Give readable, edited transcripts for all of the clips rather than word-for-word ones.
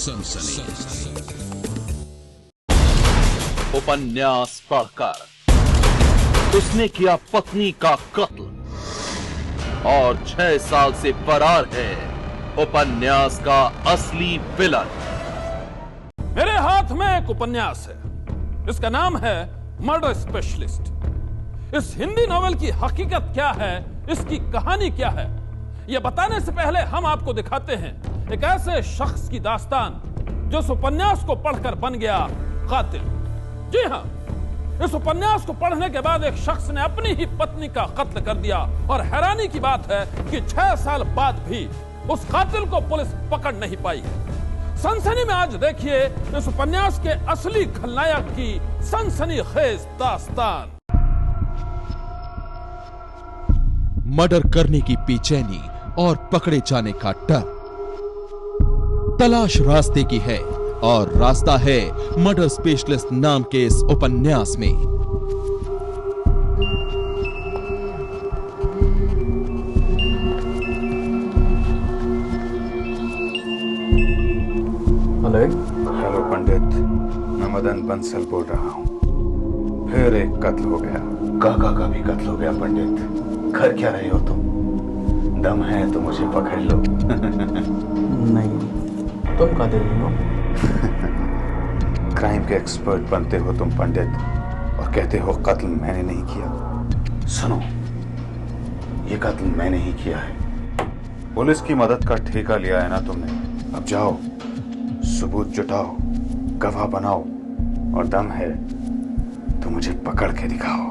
सनसनी। उपन्यास पढ़कर उसने किया पत्नी का कत्ल और 6 साल से फरार है उपन्यास का असली विलन। मेरे हाथ में एक उपन्यास है, इसका नाम है मर्डर स्पेशलिस्ट। इस हिंदी नॉवेल की हकीकत क्या है, इसकी कहानी क्या है, यह बताने से पहले हम आपको दिखाते हैं एक ऐसे शख्स की दास्तान जो इस उपन्यास को पढ़कर बन गया कातिल। जी हां, इस उपन्यास को पढ़ने के बाद एक शख्स ने अपनी ही पत्नी का कत्ल कर दिया और हैरानी की बात है कि 6 साल बाद भी उस कातिल को पुलिस पकड़ नहीं पाई है। सनसनी में आज देखिए इस उपन्यास के असली खलनायक की सनसनीखेज दास्तान। मर्डर करने की बेचैनी और पकड़े जाने का डर। तलाश रास्ते की है और रास्ता है मर्डर स्पेशलिस्ट नाम के इस उपन्यास में। हेलो पंडित, मैं मदन बंसल बोल रहा हूँ। फिर एक कत्ल हो गया। काका का भी कत्ल हो गया पंडित। घर क्या रहे हो तुम? दम है तो मुझे पकड़ लो। नहीं, तुम का दिल हो? क्राइम के एक्सपर्ट बनते हो तुम पंडित और कहते हो कत्ल मैंने नहीं किया। सुनो, ये कत्ल मैंने ही किया है। पुलिस की मदद का ठेका लिया है ना तुमने। अब जाओ, सबूत जुटाओ, गवाह बनाओ और दम है तो मुझे पकड़ के दिखाओ।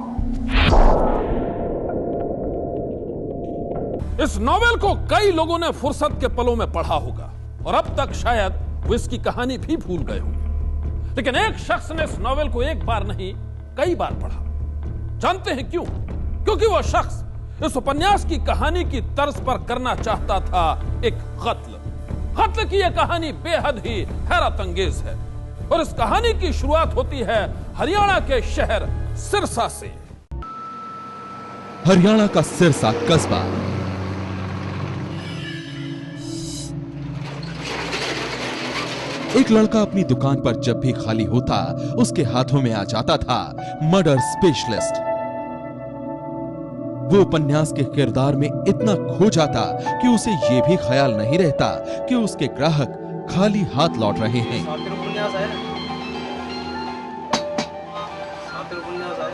इस नॉवेल को कई लोगों ने फुर्सत के पलों में पढ़ा होगा और अब तक शायद वो इसकी कहानी भी भूल गए होंगे, लेकिन एक शख्स ने इस नॉवेल को एक बार नहीं कई बार पढ़ा। जानते हैं क्यों? क्योंकि वो शख्स इस उपन्यास की कहानी की तर्ज पर करना चाहता था एक कत्ल। कत्ल की यह कहानी बेहद ही हैरत अंगेज है और इस कहानी की शुरुआत होती है हरियाणा के शहर सिरसा से। हरियाणा का सिरसा कस्बा एक लड़का अपनी दुकान पर जब भी खाली होता उसके हाथों में आ जाता था मर्डर स्पेशलिस्ट। वो उपन्यास के किरदार में इतना खो जाता कि उसे ये भी ख्याल नहीं रहता कि उसके ग्राहक खाली हाथ लौट रहे हैं।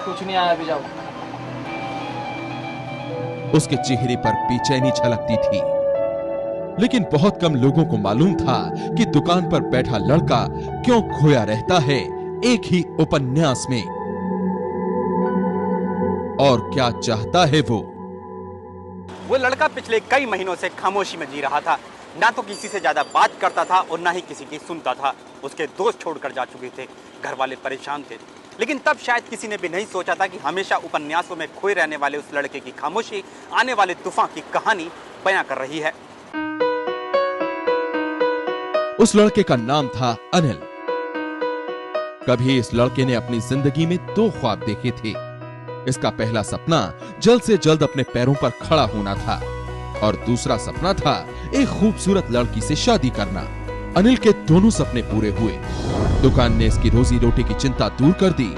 कुछ नहीं आया, अभी जाओ। उसके चेहरे पर बेचैनी झलकती थी, लेकिन बहुत कम लोगों को मालूम था कि दुकान पर बैठा लड़का क्यों खोया रहता है एक ही उपन्यास में और क्या चाहता है वो लड़का पिछले कई महीनों से खामोशी में जी रहा था। ना तो किसी से ज्यादा बात करता था और ना ही किसी की सुनता था। उसके दोस्त छोड़कर जा चुके थे, घर वाले परेशान थे, लेकिन तब शायद किसी ने भी नहीं सोचा था कि हमेशा उपन्यासों में खोए रहने वाले उस लड़के की खामोशी आने वाले तूफान की कहानी बयां कर रही है। उस लड़के का नाम था अनिल। कभी इस लड़के ने अपनी जिंदगी में 2 ख्वाब देखे थे। इसका पहला सपना जल्द से जल्द अपने पैरों पर खड़ा होना था और दूसरा सपना था एक खूबसूरत लड़की से शादी करना। अनिल के दोनों सपने पूरे हुए। दुकान ने इसकी रोजी रोटी की चिंता दूर कर दी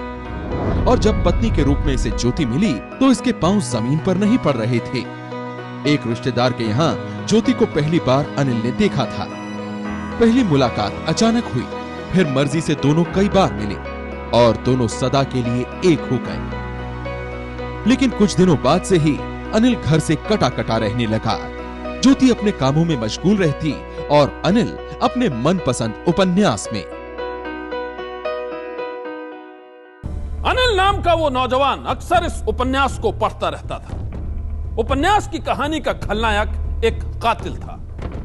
और जब पत्नी के रूप में इसे ज्योति मिली तो इसके पांव जमीन पर नहीं पड़ रहे थे। एक रिश्तेदार के यहाँ ज्योति को पहली बार अनिल ने देखा था। पहली मुलाकात अचानक हुई, फिर मर्जी से दोनों कई बार मिले और दोनों सदा के लिए एक हो गए। लेकिन कुछ दिनों बाद से ही अनिल घर से कटा कटा रहने लगा। ज्योति अपने कामों में मशगूल रहती और अनिल अपने मनपसंद उपन्यास में। अनिल नाम का वो नौजवान अक्सर इस उपन्यास को पढ़ता रहता था। उपन्यास की कहानी का खलनायक एक कातिल था,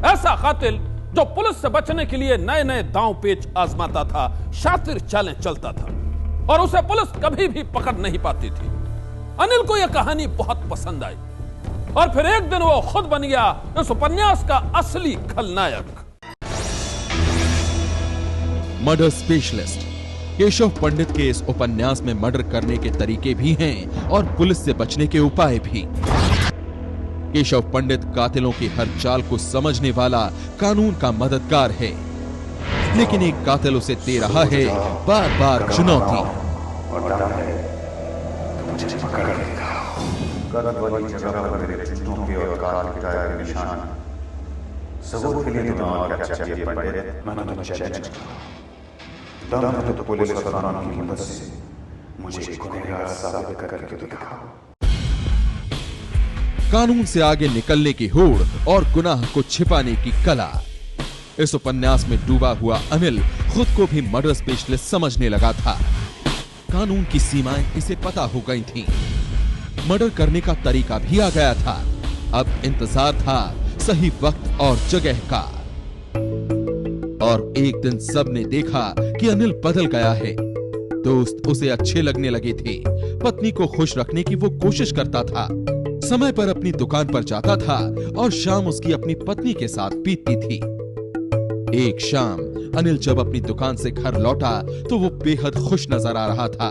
ऐसा कातिल जो पुलिस से बचने के लिए नए नए दांव पेच आजमाता था, शातिर चालें चलता था और उसे पुलिस कभी भी पकड़ नहीं पाती थी। अनिल को यह कहानी बहुत पसंद आई और फिर एक दिन वो खुद बन गया इस उपन्यास का असली खलनायक। मर्डर स्पेशलिस्ट केशव पंडित के इस उपन्यास में मर्डर करने के तरीके भी हैं और पुलिस से बचने के उपाय भी। केशव पंडित कातिलों की हर चाल को समझने वाला कानून का मददगार है। लेकिन एक कातिल उसे दे रहा है बार बार चुनौती। और दम है तो मुझे पकड़ लेगा। कल वाली जगह पर मेरे चित्तों के और काल के काया के निशान। सबूत के लिए तुम्हें और क्या चाहिए पंडित? मैं तुम्हें चैलेंज करता हूं। दम है तो पुलिस और कानून की मदद से मुझे गुनहगार साबित करके दिखाओ। कानून से आगे निकलने की होड़ और गुनाह को छिपाने की कला। इस उपन्यास में डूबा हुआ अनिल खुद को भी मर्डर स्पेशलिस्ट समझने लगा था। कानून की सीमाएं इसे पता हो गई थीं। मर्डर करने का तरीका भी आ गया था। अब इंतजार था सही वक्त और जगह का। और एक दिन सबने देखा कि अनिल बदल गया है। दोस्त उसे अच्छे लगने लगे थे। पत्नी को खुश रखने की वो कोशिश करता था। समय पर अपनी दुकान पर जाता था और शाम उसकी अपनी पत्नी के साथ बीतती थी। एक शाम अनिल जब अपनी दुकान से घर लौटा तो वो बेहद खुश नजर आ रहा था।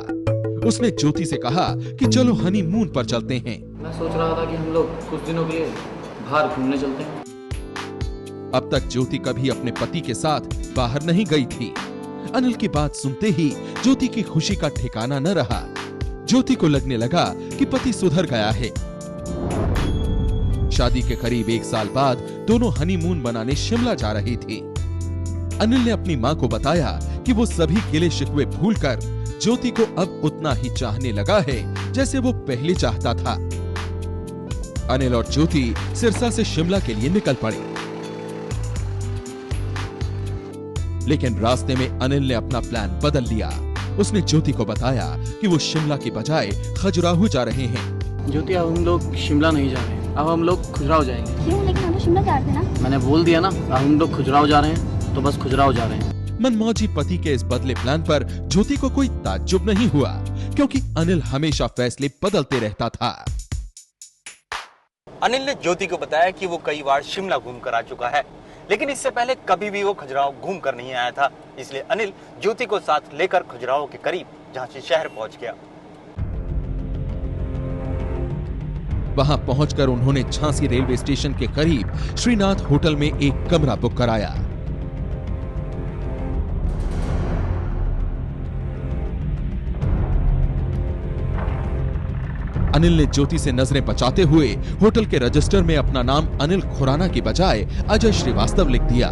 उसने ज्योति से कहा कि चलो हनीमून पर चलते हैं। मैं सोच रहा था कि हम लोग कुछ दिनों के लिए बाहर घूमने चलते हैं। अब तक ज्योति कभी अपने पति के साथ बाहर नहीं गई थी। अनिल की बात सुनते ही ज्योति की खुशी का ठिकाना न रहा। ज्योति को लगने लगा कि पति सुधर गया है। शादी के करीब 1 साल बाद दोनों हनीमून मनाने शिमला जा रही थी। अनिल ने अपनी मां को बताया कि वो सभी गिले शिकवे भूलकर ज्योति को अब उतना ही चाहने लगा है जैसे वो पहले चाहता था। अनिल और ज्योति सिरसा से शिमला के लिए निकल पड़े। लेकिन रास्ते में अनिल ने अपना प्लान बदल लिया। उसने ज्योति को बताया कि वो शिमला की बजाय खजुराहो जा रहे हैं। ज्योति, अब हम लोग शिमला नहीं जा रहे हैं, अब हम लोग खजुराहो जाएंगे। क्यों? लेकिन हम शिमला जा रहे थे ना। मैंने बोल दिया ना, अब हम लोग खजुराहो जा रहे हैं तो बस खजुराहो जा रहे हैं। मनमौजी पति के इस बदले प्लान पर ज्योति को कोई ताज्जुब नहीं हुआ, क्योंकि अनिल हमेशा फैसले बदलते रहता था। अनिल ने ज्योति को बताया कि वो कई बार शिमला घूम कर आ चुका है, लेकिन इससे पहले कभी भी वो खजुराहो घूम कर नहीं आया था। इसलिए अनिल ज्योति को साथ लेकर खजुराहो के करीब झांसी शहर पहुंच गया। वहां पहुंचकर उन्होंने झांसी रेलवे स्टेशन के करीब श्रीनाथ होटल में एक कमरा बुक कराया। अनिल ने ज्योति से नजरें बचाते हुए होटल के रजिस्टर में अपना नाम अनिल खुराना की बजाय अजय श्रीवास्तव लिख दिया।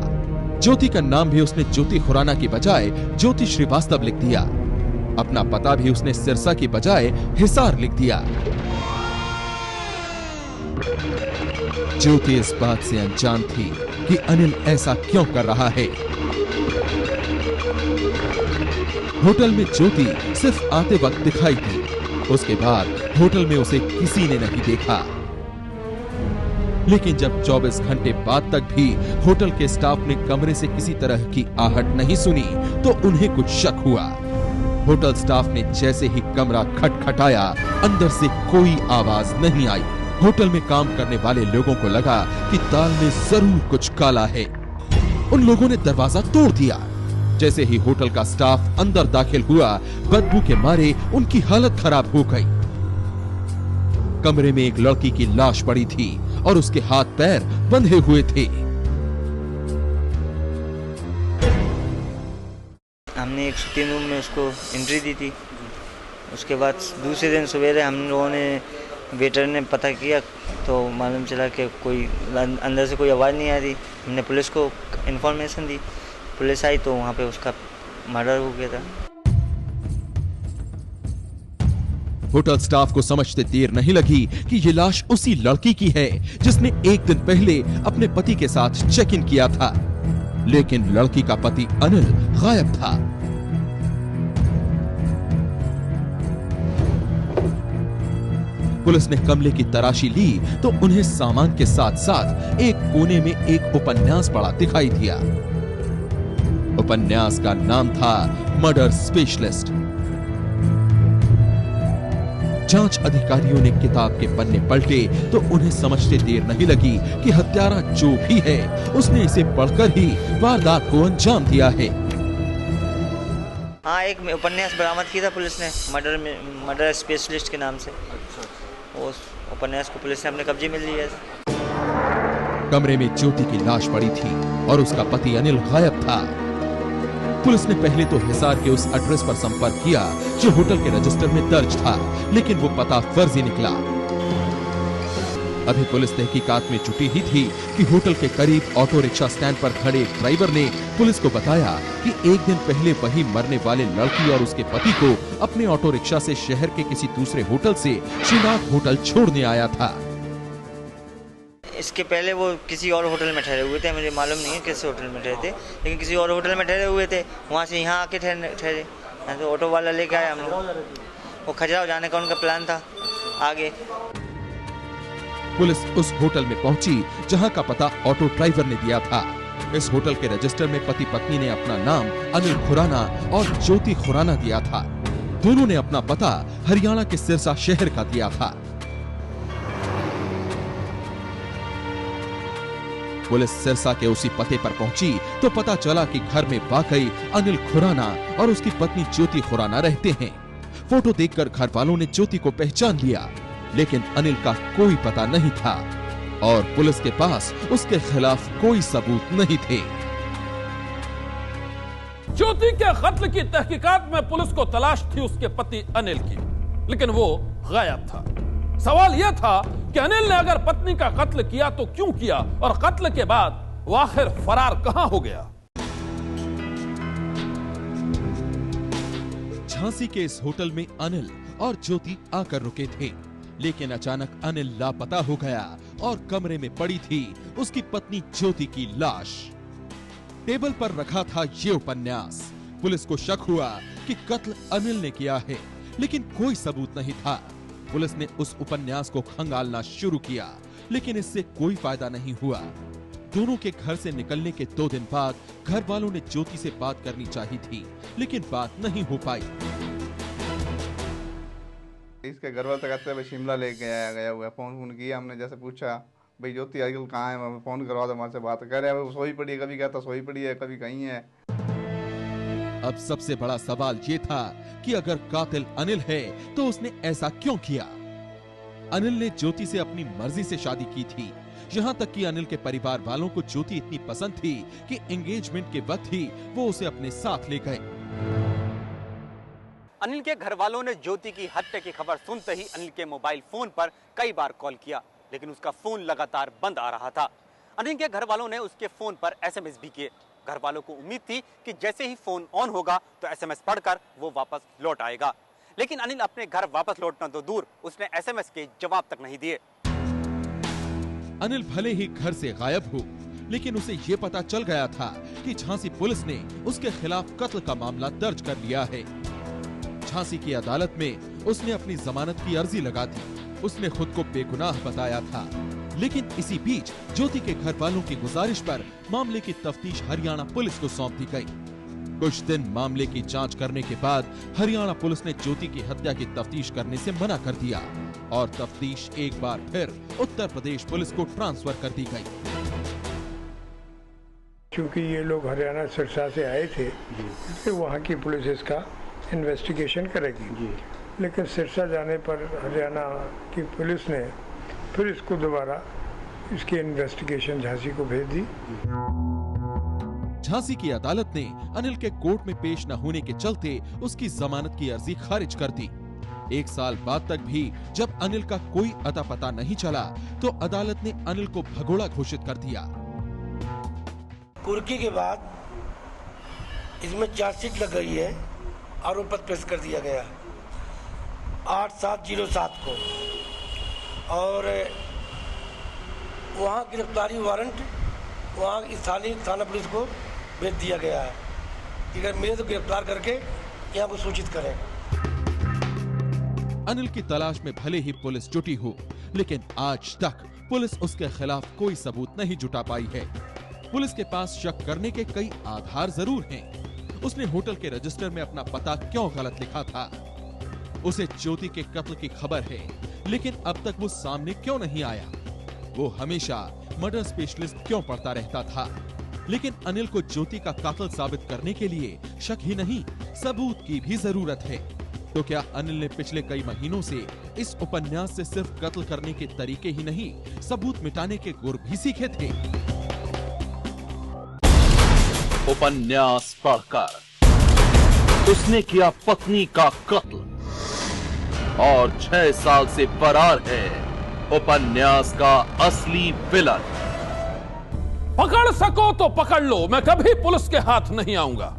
ज्योति का नाम भी उसने ज्योति खुराना की बजाय ज्योति श्रीवास्तव लिख दिया। अपना पता भी उसने सिरसा की बजाय हिसार लिख दिया। ज्योति इस बात से अनजान थी कि अनिल ऐसा क्यों कर रहा है। होटल में ज्योति सिर्फ आते वक्त दिखाई दी। उसके बाद होटल में उसे किसी ने नहीं देखा। लेकिन जब 24 घंटे बाद तक भी होटल के स्टाफ ने कमरे से किसी तरह की आहट नहीं सुनी तो उन्हें कुछ शक हुआ। होटल स्टाफ ने जैसे ही कमरा खटखटाया, अंदर से कोई आवाज नहीं आई। होटल में काम करने वाले लोगों को लगा कि दाल में जरूर कुछ काला है। उन लोगों ने दरवाजा तोड़ दिया। जैसे ही होटल का स्टाफ अंदर दाखिल हुआ, बदबू के मारे उनकी हालत खराब हो गई। कमरे में एक लड़की की लाश पड़ी थी और उसके हाथ पैर बंधे हुए थे। हमने एक शूटिंग रूम में उसको एंट्री दी थी। उसके बाद दूसरे दिन सवेरे हम लोगों ने वेटर ने पता किया तो मालूम चला कि कोई अंदर से कोई आवाज़ नहीं आ रही। हमने पुलिस को इन्फॉर्मेशन दी। पुलिस आई तो वहाँ पे उसका मर्डर हो गया था। होटल स्टाफ को समझते देर नहीं लगी कि ये लाश उसी लड़की की है जिसने एक दिन पहले अपने पति के साथ चेक इन किया था। लेकिन लड़की का पति अनिल गायब था। पुलिस ने कमरे की तलाशी ली तो उन्हें सामान के साथ साथ एक कोने में एक उपन्यास पड़ा दिखाई दिया। उपन्यास का नाम था मर्डर स्पेशलिस्ट। जांच अधिकारियों ने किताब के पन्ने पलटे तो उन्हें समझते देर नहीं लगी कि हत्यारा जो भी है उसने इसे पढ़कर ही वारदात को अंजाम दिया है। हाँ, एक उपन्यास बरामद किया था पुलिस ने मर्डर स्पेशलिस्ट के नाम से। उस उपन्यास को पुलिस ने अपने कब्जे में लिया। कमरे में ज्योति की लाश पड़ी थी और उसका पति अनिल गायब था। पुलिस ने पहले तो हिसार के उस एड्रेस पर संपर्क किया जो होटल के रजिस्टर में दर्ज था, लेकिन वो पता फर्जी निकला। अभी पुलिस तहकीकात में जुटी ही थी कि होटल के करीब ऑटो रिक्शा स्टैंड पर खड़े एक ड्राइवर ने पुलिस को बताया कि एक दिन पहले वही मरने वाले लड़की और उसके पति को अपने ऑटो रिक्शा से शहर के किसी दूसरे होटल से श्रीनाथ होटल छोड़ने आया था। इसके पहले वो किसी और होटल में ठहरे हुए थे, मुझे मालूम नहीं है किस होटल में ठहरे थे, लेकिन किसी और होटल में ठहरे हुए थे। वहाँ से यहाँ आके ठहरे तो ऑटो वाला लेके आया हम लोग। वो खजुराहो जाने का उनका प्लान था आगे। पुलिस उस होटल में पहुंची जहां का पता ऑटो ड्राइवर ने दिया था। इस होटल के रजिस्टर में पति पत्नी ने अपना नाम अनिल खुराना और ज्योति खुराना दिया था। दोनों ने अपना पता हरियाणा के सिरसा शहर का दिया था। पुलिस सिरसा के उसी पते पर पहुंची तो पता चला कि घर में वाकई अनिल खुराना और उसकी पत्नी ज्योति खुराना रहते हैं। फोटो देखकर घर वालों ने ज्योति को पहचान लिया, लेकिन अनिल का कोई पता नहीं था और पुलिस के पास उसके खिलाफ कोई सबूत नहीं थे। ज्योति के कत्ल की तहकीकात में पुलिस को तलाश थी उसके पति अनिल की, लेकिन वो गायब था। सवाल यह था कि अनिल ने अगर पत्नी का कत्ल किया तो क्यों किया, और कत्ल के बाद वो आखिर फरार कहां हो गया। झांसी के इस होटल में अनिल और ज्योति आकर रुके थे, लेकिन अचानक अनिल लापता हो गया और कमरे में पड़ी थी उसकी पत्नी ज्योति की लाश। टेबल पर रखा था ये उपन्यास। पुलिस को शक हुआ कि कत्ल अनिल ने किया है, लेकिन कोई सबूत नहीं था। पुलिस ने उस उपन्यास को खंगालना शुरू किया, लेकिन इससे कोई फायदा नहीं हुआ। दोनों के घर से निकलने के 2 दिन बाद घर वालों ने ज्योति से बात करनी चाहिए थी, लेकिन बात नहीं हो पाई। इसके घर वाले कहते हैं शिमला लेके गया हुआ है। फोन किया हमने, जैसे पूछा भाई ज्योति आजकल कहाँ है, फोन करवा दो हमारे से बात। कह रहे हैं सोई पड़ी है, कभी कहता सोई पड़ी है, कभी कहीं है। अब सबसे बड़ा सवाल ये था कि अगर कातिल अनिल है तो उसने ऐसा क्यों किया। अनिल ने ज्योति से अपनी मर्जी से शादी की थी, यहाँ तक कि अनिल के परिवार वालों को ज्योति इतनी पसंद थी कि एंगेजमेंट के वक्त ही वो उसे अपने साथ ले गए। अनिल के घर वालों ने ज्योति की हत्या की खबर सुनते ही अनिल के मोबाइल फोन पर कई बार कॉल किया, लेकिन उसका फोन लगातार बंद आ रहा था। अनिल के घर वालों ने उसके फोन पर एसएमएस भी किए। घर वालों को उम्मीद थी कि जैसे ही फोन ऑन होगा तो एसएमएस पढ़कर वो वापस लौट आएगा, लेकिन अनिल अपने घर वापस लौटना तो दूर, उसने एसएमएस के जवाब तक नहीं दिए। अनिल भले ही घर से गायब हो, लेकिन उसे ये पता चल गया था कि झांसी पुलिस ने उसके खिलाफ कत्ल का मामला दर्ज कर लिया है। झांसी की अदालत में उसने अपनी जमानत की अर्जी लगा दी। उसने खुद को बेगुनाह बताया था, लेकिन इसी बीच ज्योति के घर वालों की गुजारिश पर मामले की तफ्तीश हरियाणा पुलिस को सौंप दी गई। कुछ दिन मामले की जांच करने के बाद हरियाणा पुलिस ने ज्योति की हत्या की तफ्तीश करने से मना कर दिया और तफ्तीश एक बार फिर उत्तर प्रदेश पुलिस को ट्रांसफर कर दी गई। क्योंकि ये लोग हरियाणा सिरसा से आए थे, इसलिए वहाँ की पुलिस इसका इन्वेस्टिगेशन करेगी। लेकिन सिरसा जाने पर हरियाणा की पुलिस ने फिर इसको दोबारा इसकी इन्वेस्टिगेशन झांसी को भेज दी। झांसी की अदालत ने अनिल के कोर्ट में पेश न होने के चलते उसकी जमानत की अर्जी खारिज कर दी। 1 साल बाद तक भी जब अनिल का कोई अता पता नहीं चला तो अदालत ने अनिल को भगोड़ा घोषित कर दिया। कुर्की के बाद इसमें चार्जशीट लग गई है, आरोप पत्र पेश कर दिया गया 8/7/07 को, और वहाँ गिरफ्तारी वारंट वहाँ स्थानीय थाना पुलिस को भेज दिया गया है कि अगर मिले तो गिरफ्तार करके यहाँ को सूचित करें। अनिल की तलाश में भले ही पुलिस जुटी हो, लेकिन आज तक पुलिस उसके खिलाफ कोई सबूत नहीं जुटा पाई है। पुलिस के पास शक करने के कई आधार जरूर हैं। उसने होटल के रजिस्टर में अपना पता क्यों गलत लिखा था? उसे ज्योति के कत्ल की खबर है, लेकिन अब तक वो सामने क्यों नहीं आया? वो हमेशा मर्डर स्पेशलिस्ट क्यों पढ़ता रहता था? लेकिन अनिल को ज्योति का कातिल साबित करने के लिए शक ही नहीं, सबूत की भी जरूरत है। तो क्या अनिल ने पिछले कई महीनों से इस उपन्यास से सिर्फ कत्ल करने के तरीके ही नहीं, सबूत मिटाने के गुर भी सीखे थे? उपन्यास पढ़कर उसने किया पत्नी का कत्ल और 6 साल से फरार है उपन्यास का असली विलन। पकड़ सको तो पकड़ लो, मैं कभी पुलिस के हाथ नहीं आऊंगा।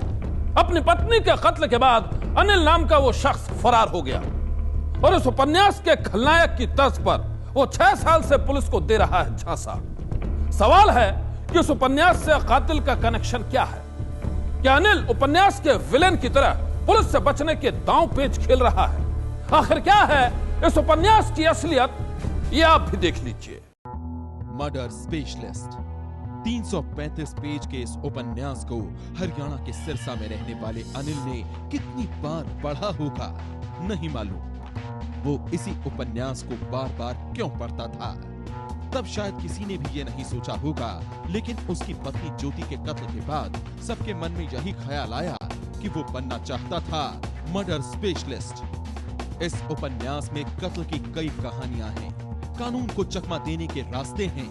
अपनी पत्नी के कत्ल के बाद अनिल नाम का वो शख्स फरार हो गया और उस उपन्यास के खलनायक की तर्ज पर वो 6 साल से पुलिस को दे रहा है झांसा। सवाल है कि उस उपन्यास से कातिल का कनेक्शन क्या है? क्या अनिल उपन्यास के विलेन की तरह पुलिस से बचने के दांव पेच खेल रहा है? आखिर क्या है इस उपन्यास की असलियत, ये आप भी देख लीजिए। मर्डर स्पेशलिस्ट 335 पेज के इस उपन्यास को हरियाणा के सिरसा में रहने वाले अनिल ने कितनी बार पढ़ा होगा नहीं मालूम। वो इसी उपन्यास को बार बार क्यों पढ़ता था, तब शायद किसी ने भी ये नहीं सोचा होगा। लेकिन उसकी पत्नी ज्योति के कत्ल के बाद सबके मन में यही ख्याल आया कि वो बनना चाहता था मर्डर स्पेशलिस्ट। इस उपन्यास में कत्ल की कई कहानियां हैं, कानून को चकमा देने के रास्ते हैं,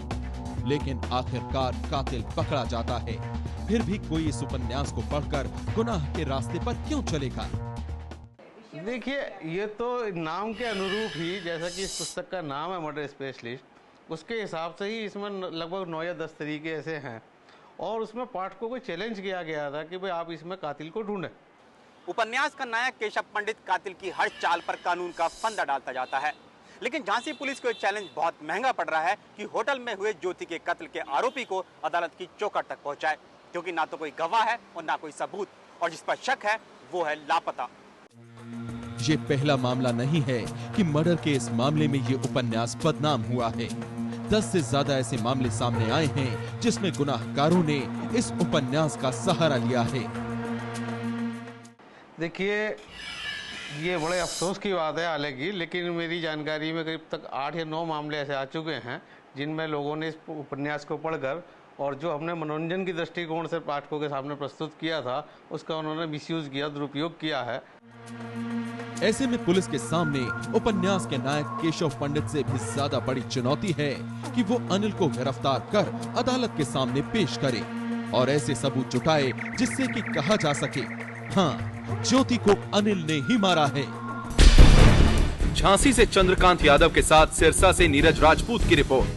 लेकिन आखिरकार कातिल पकड़ा जाता है। फिर भी कोई इस उपन्यास को पढ़कर गुनाह के रास्ते पर क्यों चलेगा? देखिए, ये तो नाम के अनुरूप ही, जैसा कि इस पुस्तक का नाम है मर्डर स्पेशलिस्ट, उसके हिसाब से ही इसमें लगभग 9 या 10 तरीके ऐसे हैं और उसमें पाठकों को चैलेंज किया गया था कि भाई आप इसमें कातिल को ढूंढें। उपन्यास का नायक केशव पंडित कातिल की हर चाल पर कानून का फंदा डालता जाता है, लेकिन झांसी पुलिस को यह चैलेंज बहुत महंगा पड़ रहा है कि होटल में हुए ज्योति के कत्ल के आरोपी को अदालत की चौखट तक पहुंचाए, क्योंकि ना तो कोई गवाह है और ना कोई सबूत, और जिस पर शक है वो है लापता। ये पहला मामला नहीं है कि मर्डर के इस मामले में ये उपन्यास बदनाम हुआ है। 10 से ज्यादा ऐसे मामले सामने आए हैं जिसमें गुनाहगारों ने इस उपन्यास का सहारा लिया है। देखिए, ये बड़े अफसोस की बात है हालांकि, लेकिन मेरी जानकारी में करीब तक 8 या 9 मामले ऐसे आ चुके हैं जिनमें लोगों ने इस उपन्यास को पढ़कर और जो हमने मनोरंजन की दृष्टिकोण से पाठकों के सामने प्रस्तुत किया था उसका उन्होंने मिसयूज किया, दुरुपयोग किया है। ऐसे में पुलिस के सामने उपन्यास के नायक केशव पंडित से भी ज्यादा बड़ी चुनौती है कि वो अनिल को गिरफ्तार कर अदालत के सामने पेश करे और ऐसे सबूत जुटाए जिससे कि कहा जा सके, हाँ, ज्योति को अनिल ने ही मारा है। झांसी से चंद्रकांत यादव के साथ सिरसा से नीरज राजपूत की रिपोर्ट।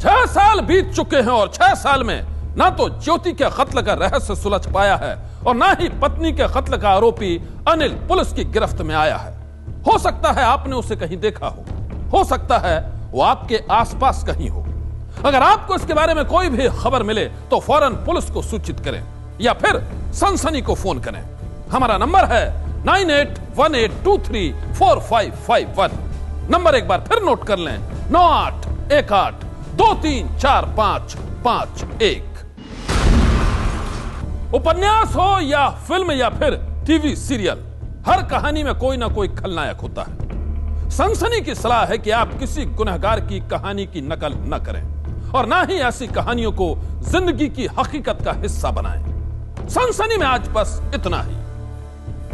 6 साल बीत चुके हैं और 6 साल में ना तो ज्योति के कत्ल का रहस्य सुलझ पाया है और ना ही पत्नी के कत्ल का आरोपी अनिल पुलिस की गिरफ्त में आया है। हो सकता है आपने उसे कहीं देखा हो सकता है वो आपके आसपास कहीं हो। अगर आपको इसके बारे में कोई भी खबर मिले तो फौरन पुलिस को सूचित करें या फिर सनसनी को फोन करें। हमारा नंबर है 9818234551। नंबर एक बार फिर नोट कर लें, 9818234551। उपन्यास हो या फिल्म या फिर टीवी सीरियल, हर कहानी में कोई ना कोई खलनायक होता है। सनसनी की सलाह है कि आप किसी गुनहगार की कहानी की नकल न करें और ना ही ऐसी कहानियों को जिंदगी की हकीकत का हिस्सा बनाएं। सनसनी में आज बस इतना ही।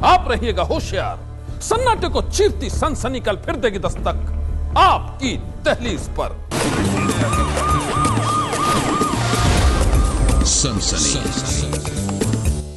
आप रहिएगा होशियार, सन्नाटे को चीरती सनसनी कल फिर देगी दस्तक आपकी दहलीज पर। सनसनी